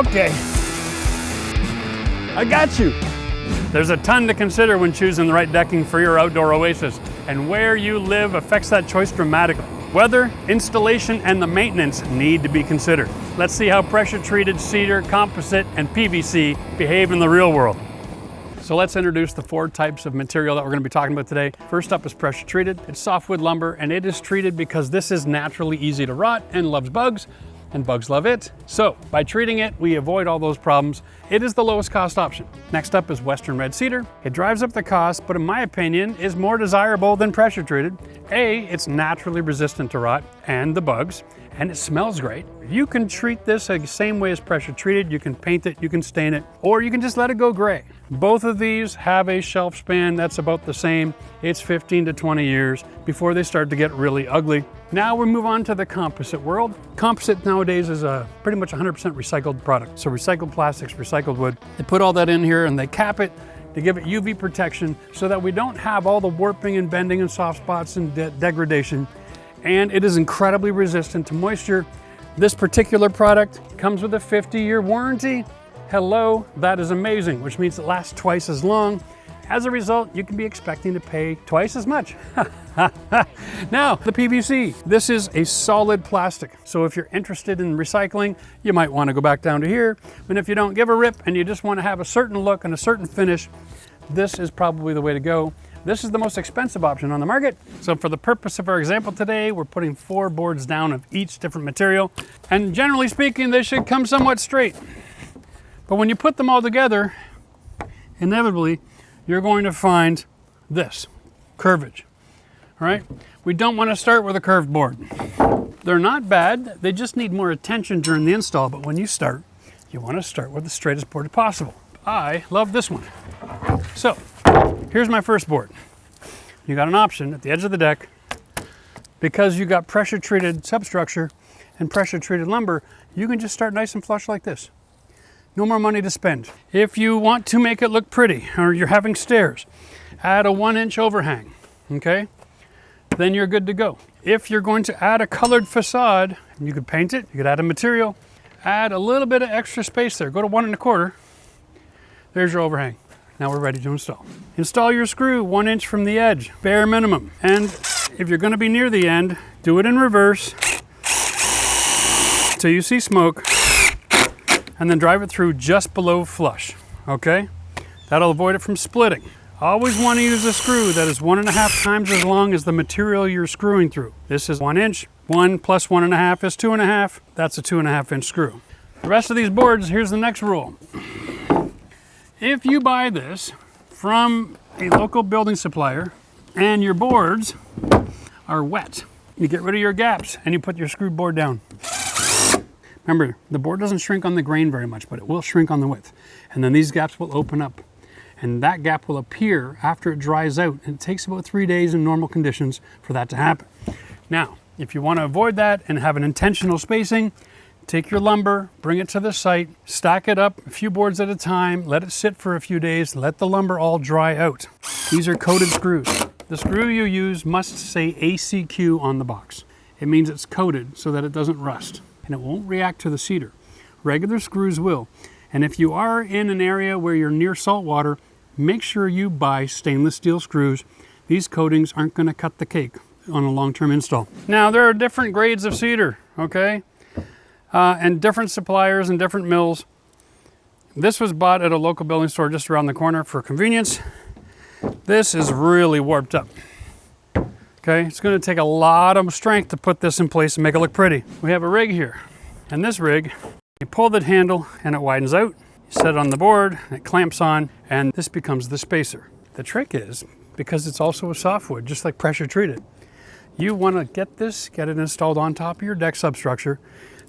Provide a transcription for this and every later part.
Okay, I got you. There's a ton to consider when choosing the right decking for your outdoor oasis, and where you live affects that choice dramatically. Weather, installation, and the maintenance need to be considered. Let's see how pressure-treated cedar, composite, and PVC behave in the real world. So let's introduce the 4 types of material that we're going to be talking about today. First up is pressure treated. It's softwood lumber, and it is treated because this is naturally easy to rot and loves bugs, and bugs love it. So by treating it, we avoid all those problems. It is the lowest cost option. Next up is Western red cedar. It drives up the cost, but in my opinion, is more desirable than pressure treated. A, it's naturally resistant to rot and the bugs, and it smells great. You can treat this the same way as pressure treated. You can paint it, you can stain it, or you can just let it go gray. Both of these have a shelf span that's about the same. It's 15 to 20 years before they start to get really ugly. Now we move on to the composite world. Composite nowadays is a pretty much 100% recycled product. So recycled plastics, recycled wood. They put all that in here and they cap it to give it UV protection so that we don't have all the warping and bending and soft spots and degradation. And it is incredibly resistant to moisture. This particular product comes with a 50-year warranty. Hello, that is amazing, which means it lasts twice as long. As a result, you can be expecting to pay twice as much. Now, the PVC. This is a solid plastic. So if you're interested in recycling, you might want to go back down to here. And if you don't give a rip and you just want to have a certain look and a certain finish, this is probably the way to go. This is the most expensive option on the market. So for the purpose of our example today, we're putting 4 boards down of each different material. And generally speaking, they should come somewhat straight. But when you put them all together, inevitably, you're going to find this, curvage, all right? We don't want to start with a curved board. They're not bad, they just need more attention during the install, but when you start, you want to start with the straightest board possible. I love this one. So, here's my first board. You got an option at the edge of the deck. Because you got pressure-treated substructure and pressure-treated lumber, you can just start nice and flush like this. No more money to spend. If you want to make it look pretty, or you're having stairs, add a 1-inch overhang, okay? Then you're good to go. If you're going to add a colored facade, you could paint it, you could add a material, add a little bit of extra space there. Go to 1 1/4. There's your overhang. Now we're ready to install. Install your screw 1 inch from the edge, bare minimum. And if you're gonna be near the end, do it in reverse till you see smoke, and then drive it through just below flush, okay? That'll avoid it from splitting. Always want to use a screw that is 1.5 times as long as the material you're screwing through. This is 1 inch, 1 plus 1.5 is 2.5. That's a 2.5 inch screw. The rest of these boards, here's the next rule. If you buy this from a local building supplier and your boards are wet, you get rid of your gaps and you put your screwed board down. Remember, the board doesn't shrink on the grain very much, but it will shrink on the width. And then these gaps will open up. And that gap will appear after it dries out. And it takes about 3 days in normal conditions for that to happen. Now, if you want to avoid that and have an intentional spacing, take your lumber, bring it to the site, stack it up a few boards at a time, let it sit for a few days, let the lumber all dry out. These are coated screws. The screw you use must say ACQ on the box. It means it's coated so that it doesn't rust. And it won't react to the cedar. Regular screws will. And if you are in an area where you're near salt water, make sure you buy stainless steel screws. These coatings aren't going to cut the cake on a long-term install. Now, there are different grades of cedar, okay? And different suppliers and different mills. This was bought at a local building store just around the corner for convenience. This is really warped up. Okay, it's going to take a lot of strength to put this in place and make it look pretty. We have a rig here, and this rig, you pull the handle and it widens out. You set it on the board, and it clamps on, and this becomes the spacer. The trick is, because it's also a softwood, just like pressure treated, you want to get it installed on top of your deck substructure,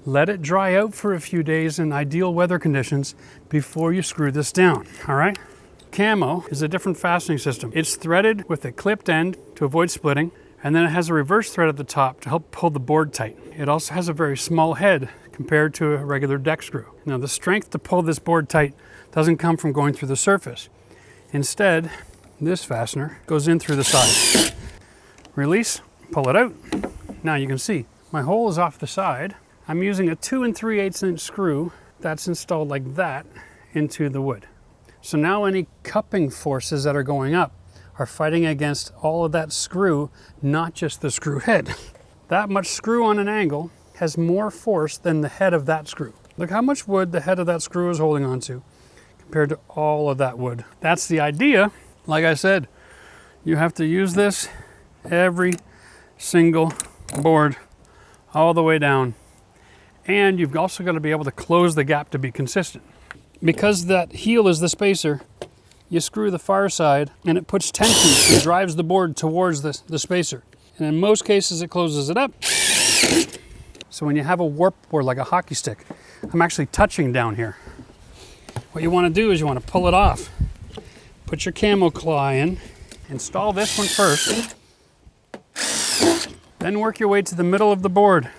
let it dry out for a few days in ideal weather conditions before you screw this down, all right? Camo is a different fastening system. It's threaded with a clipped end to avoid splitting, and then it has a reverse thread at the top to help pull the board tight. It also has a very small head compared to a regular deck screw. Now, the strength to pull this board tight doesn't come from going through the surface. Instead, this fastener goes in through the side. Release, pull it out. Now you can see my hole is off the side. I'm using a 2 3/8 inch screw That's installed like that into the wood. So now any cupping forces that are going up are fighting against all of that screw, not just the screw head. That much screw on an angle has more force than the head of that screw. Look how much wood the head of that screw is holding on to compared to all of that wood. That's the idea. Like I said, you have to use this every single board all the way down. And you've also got to be able to close the gap to be consistent. Because that heel is the spacer, you screw the far side and it puts tension and drives the board towards the spacer. And in most cases it closes it up. So when you have a warp board like a hockey stick, I'm actually touching down here. What you want to do is you want to pull it off. Put your camo claw in, install this one first, then work your way to the middle of the board.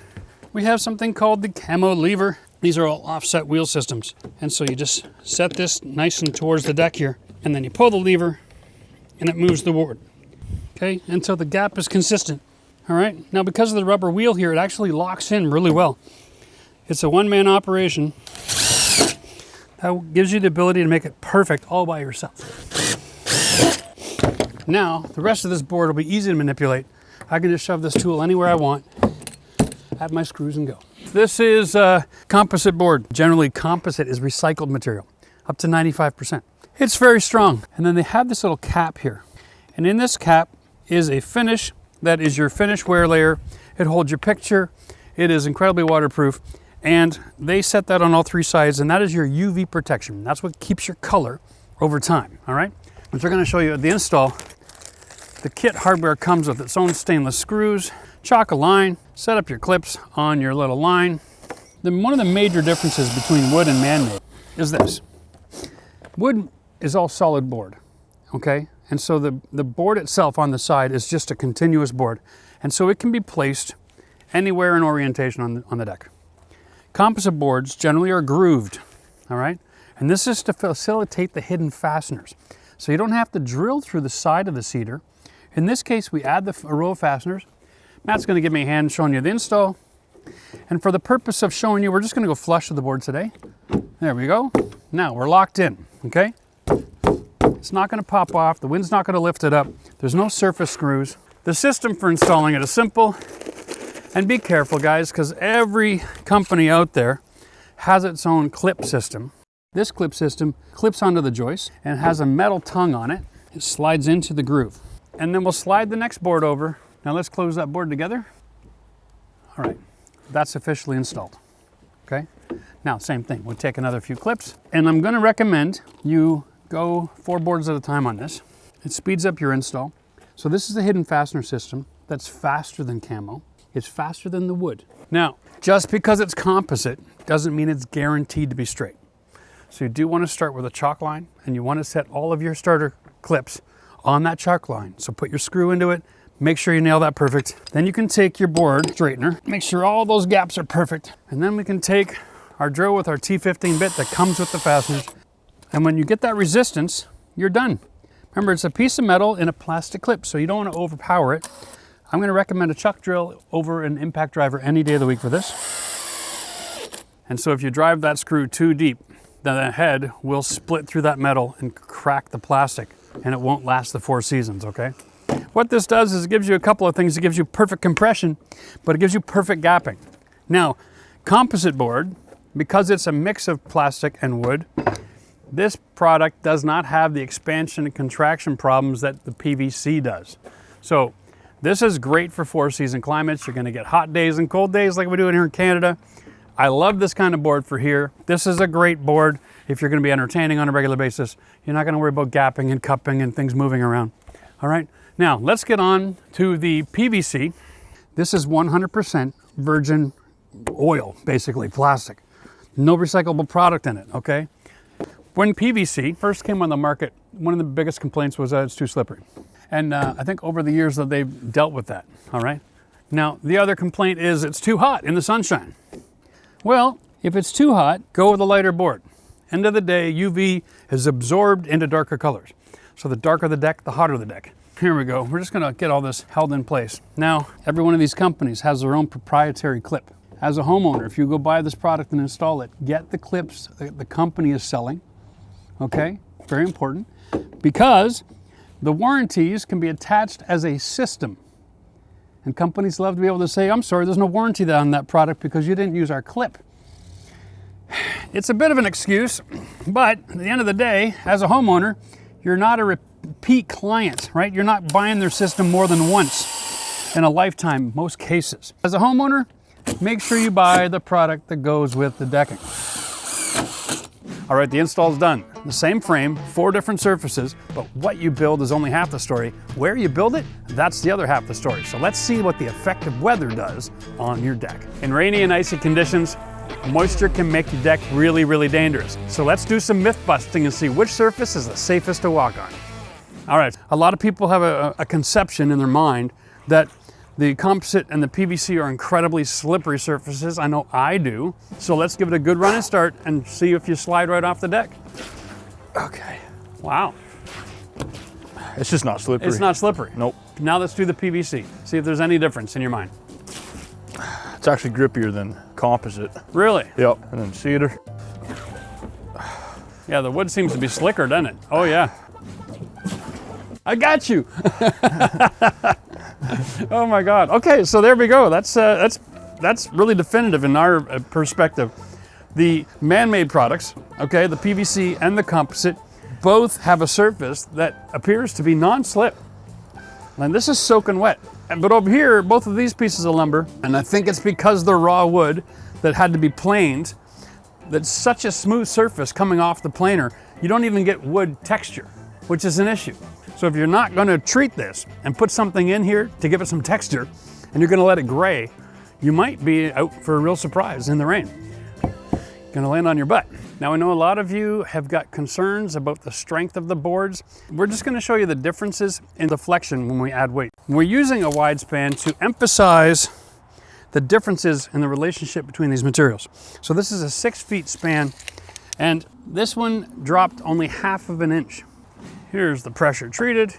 We have something called the camo lever. These are all offset wheel systems. And so you just set this nice and towards the deck here, and then you pull the lever and it moves the board. Okay, until the gap is consistent. All right, now because of the rubber wheel here, it actually locks in really well. It's a one-man operation. That gives you the ability to make it perfect all by yourself. Now, the rest of this board will be easy to manipulate. I can just shove this tool anywhere I want, add my screws and go. This is a composite board. Generally, composite is recycled material, up to 95%. It's very strong. And then they have this little cap here. And in this cap is a finish that is your finish wear layer. It holds your picture. It is incredibly waterproof. And they set that on all three sides, and that is your UV protection. That's what keeps your color over time, all right? Which we're gonna show you at the install. The kit hardware comes with its own stainless screws, chalk a line, set up your clips on your little line. Then one of the major differences between wood and man-made is this. Wood is all solid board, okay? And so the board itself on the side is just a continuous board. And so it can be placed anywhere in orientation on the deck. Composite boards generally are grooved, all right? And this is to facilitate the hidden fasteners. So you don't have to drill through the side of the cedar. In this case, we add a row of fasteners. Matt's gonna give me a hand showing you the install. And for the purpose of showing you, we're just gonna go flush with the board today. There we go. Now we're locked in, okay? It's not gonna pop off. The wind's not gonna lift it up. There's no surface screws. The system for installing it is simple. And be careful, guys, because every company out there has its own clip system. This clip system clips onto the joist and has a metal tongue on it. It slides into the groove. And then we'll slide the next board over. Now let's close that board together. All right, that's officially installed, okay? Now, same thing, we'll take another few clips, and I'm gonna recommend you go 4 boards at a time on this. It speeds up your install. So this is a hidden fastener system that's faster than camo. It's faster than the wood. Now, just because it's composite doesn't mean it's guaranteed to be straight. So you do want to start with a chalk line, and you want to set all of your starter clips on that chalk line. So put your screw into it, make sure you nail that perfect. Then you can take your board straightener, make sure all those gaps are perfect. And then we can take our drill with our T15 bit that comes with the fasteners. And when you get that resistance, you're done. Remember, it's a piece of metal in a plastic clip, so you don't want to overpower it. I'm going to recommend a chuck drill over an impact driver any day of the week for this. And so if you drive that screw too deep, then the head will split through that metal and crack the plastic, and it won't last the 4 seasons, okay? What this does is it gives you a couple of things. It gives you perfect compression, but it gives you perfect gapping. Now, composite board, because it's a mix of plastic and wood, this product does not have the expansion and contraction problems that the PVC does. So this is great for 4-season climates. You're gonna get hot days and cold days like we do in here in Canada. I love this kind of board for here. This is a great board if you're gonna be entertaining on a regular basis. You're not gonna worry about gapping and cupping and things moving around. All right, now let's get on to the PVC. This is 100% virgin oil, basically plastic. No recyclable product in it, okay? When PVC first came on the market, one of the biggest complaints was that it's too slippery. And I think over the years that they've dealt with that, all right? Now, the other complaint is it's too hot in the sunshine. Well, if it's too hot, go with a lighter board. End of the day, UV is absorbed into darker colors. So the darker the deck, the hotter the deck. Here we go. We're just gonna get all this held in place. Now, every one of these companies has their own proprietary clip. as a homeowner, if you go buy this product and install it, get the clips that the company is selling, okay? Very important, because the warranties can be attached as a system. And companies love to be able to say, I'm sorry, there's no warranty on that product because you didn't use our clip. It's a bit of an excuse, but at the end of the day, as a homeowner, you're not a repeat client, right? You're not buying their system more than once in a lifetime, most cases. As a homeowner, make sure you buy the product that goes with the decking. All right, the install's done. The same frame, 4 different surfaces, but what you build is only half the story. Where you build it, that's the other half the story. So let's see what the effective weather does on your deck. In rainy and icy conditions, moisture can make your deck really, really dangerous. So let's do some myth busting and see which surface is the safest to walk on. All right, a lot of people have a conception in their mind that the composite and the PVC are incredibly slippery surfaces. I know I do. So let's give it a good run and start and see if you slide right off the deck. Okay. Wow. It's just not slippery. It's not slippery. Nope. Now let's do the PVC. See if there's any difference in your mind. It's actually grippier than composite. Really? Yep. And then cedar. Yeah, the wood seems to be slicker, doesn't it? Oh yeah. I got you. Oh my God. Okay, so there we go. That's really definitive in our perspective. The man-made products, okay, the PVC and the composite, both have a surface that appears to be non-slip. And this is soaking wet. But over here, both of these pieces of lumber, and I think it's because they're raw wood that had to be planed, that's such a smooth surface coming off the planer, you don't even get wood texture, which is an issue. So if you're not going to treat this and put something in here to give it some texture, and you're going to let it gray, you might be out for a real surprise in the rain. Going to land on your butt. Now I know a lot of you have got concerns about the strength of the boards. We're just going to show you the differences in deflection when we add weight. We're using a wide span to emphasize the differences in the relationship between these materials. So this is a 6 feet span, and this one dropped only 1/2 of an inch. Here's the pressure treated.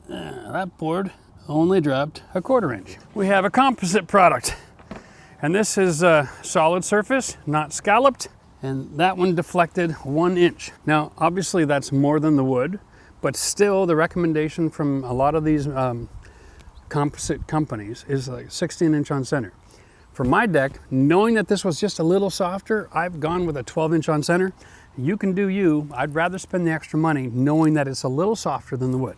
That board only dropped 1/4 inch. We have a composite product, and this is a solid surface, not scalloped, and that one deflected 1 inch. Now, obviously that's more than the wood, but still the recommendation from a lot of these composite companies is like 16 inch on center. For my deck, knowing that this was just a little softer, I've gone with a 12 inch on center. You can do you. I'd rather spend the extra money knowing that it's a little softer than the wood.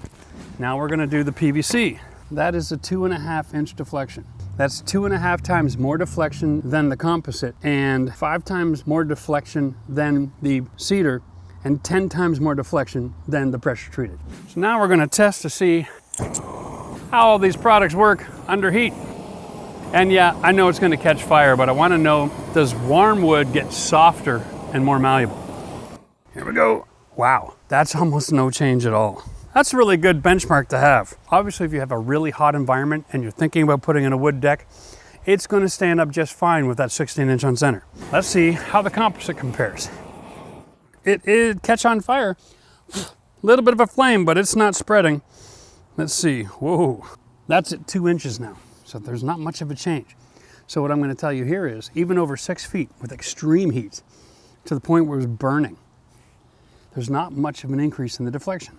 Now we're gonna do the PVC. That is a 2.5 inch deflection. That's 2.5 times more deflection than the composite and 5 times more deflection than the cedar and 10 times more deflection than the pressure treated. So now we're gonna test to see how all these products work under heat. And yeah, I know it's gonna catch fire, but I wanna know, does warm wood get softer and more malleable? Here we go. Wow, that's almost no change at all. That's a really good benchmark to have. Obviously, if you have a really hot environment and you're thinking about putting in a wood deck, it's gonna stand up just fine with that 16 inch on center. Let's see how the composite compares. It catch on fire. A little bit of a flame, but it's not spreading. Let's see, whoa. That's at 2 inches now, so there's not much of a change. So what I'm gonna tell you here is, even over 6 feet with extreme heat, to the point where it's burning, there's not much of an increase in the deflection.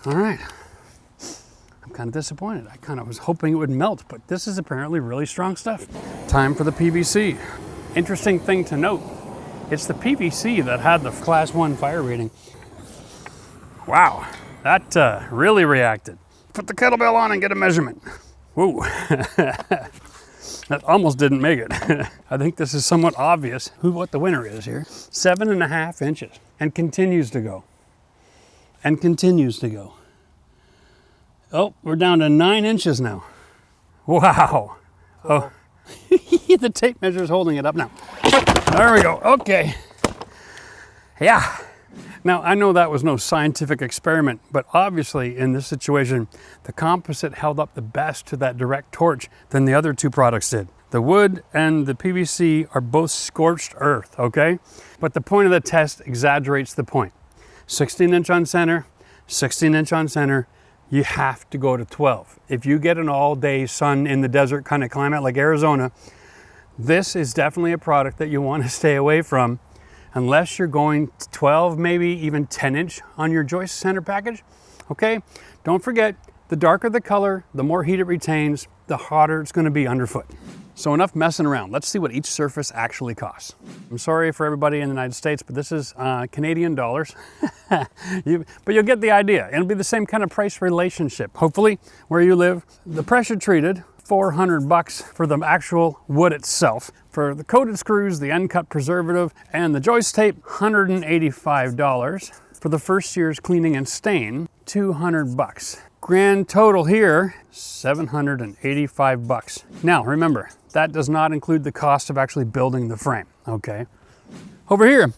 All right, I'm kind of disappointed. I kind of was hoping it would melt, but this is apparently really strong stuff. Time for the PVC. Interesting thing to note, it's the PVC that had the class 1 fire rating. Wow, that really reacted. Put the kettlebell on and get a measurement. Whoa, that almost didn't make it. I think this is somewhat obvious what the winner is here. 7.5 inches, and continues to go. And continues to go. Oh, we're down to 9 inches now. Wow. Oh, the tape measure is holding it up now. There we go, okay. Yeah. Now, I know that was no scientific experiment, but obviously in this situation, the composite held up the best to that direct torch than the other 2 products did. The wood and the PVC are both scorched earth, okay? But the point of the test exaggerates the point. 16 inch on center, 16 inch on center, you have to go to 12. If you get an all day sun in the desert kind of climate like Arizona, This is definitely a product that you want to stay away from unless you're going 12, maybe even 10-inch on your joist center package. Okay, don't forget, the darker the color, the more heat it retains, the hotter it's going to be underfoot. So enough messing around. Let's see what each surface actually costs. I'm sorry for everybody in the United States, but this is Canadian dollars. But you'll get the idea. It'll be the same kind of price relationship. Hopefully, where you live, the pressure treated, $400 for the actual wood itself. For the coated screws, the uncut preservative, and the joist tape, $185. For the first year's cleaning and stain, $200. Grand total here, $785. Now remember, that does not include the cost of actually building the frame, okay? Over here,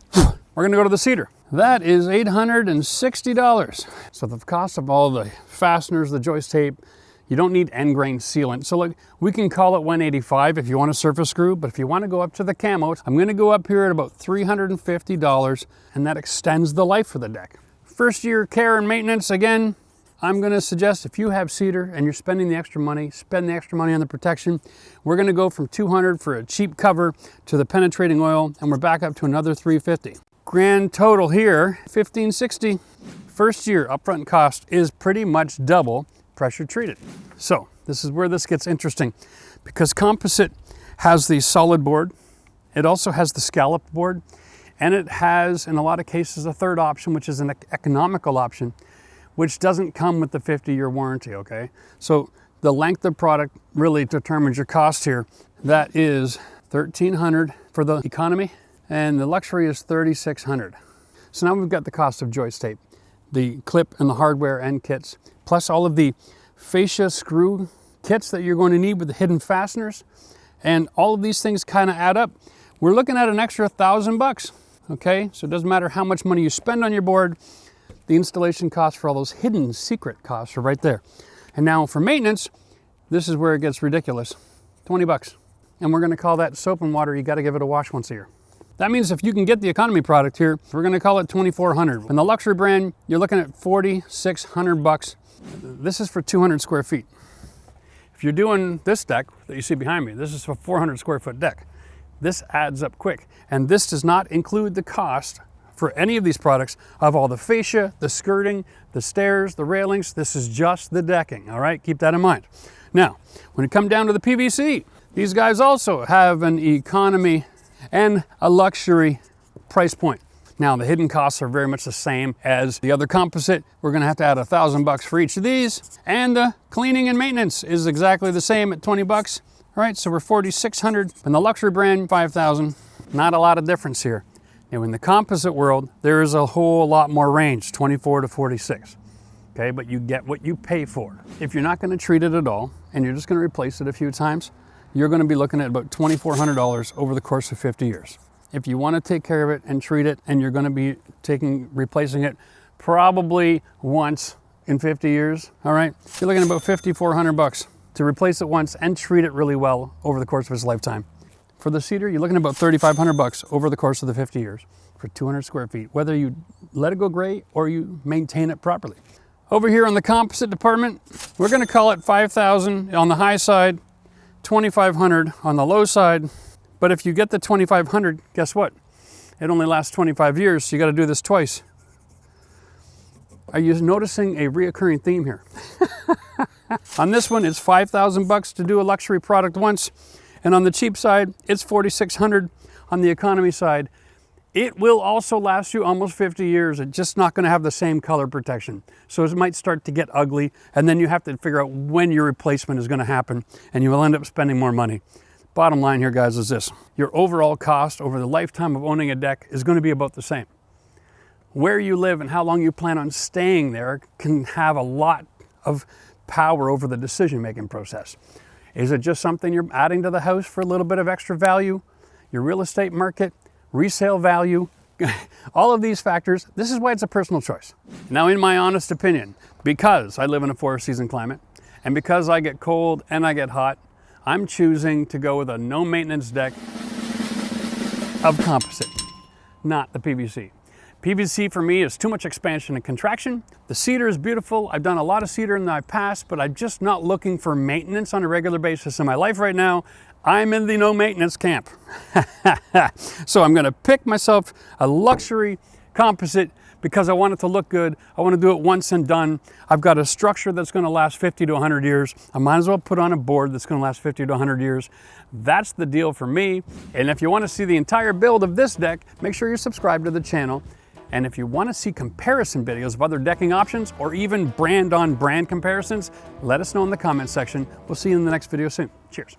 we're gonna go to the Cedar. That is $860. So the cost of all the fasteners, the joist tape, you don't need end grain sealant. So like, we can call it $185 if you want a surface screw, but if you want to go up to the camo, I'm going to go up here at about $350, and that extends the life of the deck. First year care and maintenance, again, I'm going to suggest if you have Cedar and you're spending the extra money, spend the extra money on the protection. We're going to go from $200 for a cheap cover to the penetrating oil, and we're back up to another $350. Grand total here, $1,560. First year upfront cost is pretty much double pressure treated. So this is where this gets interesting, because Composite has the solid board, it also has the scallop board, and it has in a lot of cases a third option, which is an economical option, which doesn't come with the 50-year warranty, okay? So the length of product really determines your cost here. That is $1,300 for the economy, and the luxury is $3,600. So now we've got the cost of joist tape, the clip and the hardware and kits, plus all of the fascia screw kits that you're going to need with the hidden fasteners. And all of these things kind of add up. We're looking at an extra $1,000, okay? So it doesn't matter how much money you spend on your board, the installation costs for all those hidden secret costs are right there. And now for maintenance, this is where it gets ridiculous, $20. And we're gonna call that soap and water. You gotta give it a wash once a year. That means if you can get the economy product here, we're gonna call it $2,400. And the luxury brand, you're looking at $4,600. This is for 200 square feet. If you're doing this deck that you see behind me, this is a 400 square foot deck. This adds up quick. And this does not include the cost for any of these products of all the fascia, the skirting, the stairs, the railings. This is just the decking, all right? Keep that in mind. Now, when it comes down to the PVC, these guys also have an economy and a luxury price point. Now, the hidden costs are very much the same as the other composite. We're gonna have to add $1,000 for each of these. And the cleaning and maintenance is exactly the same at $20. All right, so we're $4,600. And the luxury brand, $5,000. Not a lot of difference here. Now, in the composite world, there is a whole lot more range, 24 to 46. Okay, but you get what you pay for. If you're not gonna treat it at all, and you're just gonna replace it a few times, you're gonna be looking at about $2,400 over the course of 50 years. If you want to take care of it and treat it, and you're going to be replacing it probably once in 50 years, all right, you're looking at about $5,400 to replace it once and treat it really well over the course of its lifetime. For the Cedar, you're looking at about $3,500 over the course of the 50 years for 200 square feet, whether you let it go gray or you maintain it properly. Over here on the composite department, we're going to call it $5,000 on the high side, $2,500 on the low side. But if you get the $2,500, guess what? It only lasts 25 years, so you got to do this twice. Are you noticing a reoccurring theme here? On this one, it's $5,000 to do a luxury product once, and on the cheap side, it's $4,600. On the economy side, it will also last you almost 50 years. It's just not going to have the same color protection. So it might start to get ugly, and then you have to figure out when your replacement is going to happen, and you will end up spending more money. Bottom line here, guys, is this. Your overall cost over the lifetime of owning a deck is going to be about the same. Where you live and how long you plan on staying there can have a lot of power over the decision-making process. Is it just something you're adding to the house for a little bit of extra value? Your real estate market, resale value, all of these factors, this is why it's a personal choice. Now, in my honest opinion, because I live in a 4-season climate, and because I get cold and I get hot, I'm choosing to go with a no maintenance deck of composite, not the PVC. PVC for me is too much expansion and contraction. The Cedar is beautiful. I've done a lot of Cedar in my past, but I'm just not looking for maintenance on a regular basis in my life right now. I'm in the no maintenance camp. So I'm gonna pick myself a luxury composite because I want it to look good. I want to do it once and done. I've got a structure that's going to last 50 to 100 years. I might as well put on a board that's going to last 50 to 100 years. That's the deal for me. And if you want to see the entire build of this deck, make sure you subscribe to the channel. And if you want to see comparison videos of other decking options or even brand on brand comparisons, let us know in the comment section. We'll see you in the next video soon. Cheers.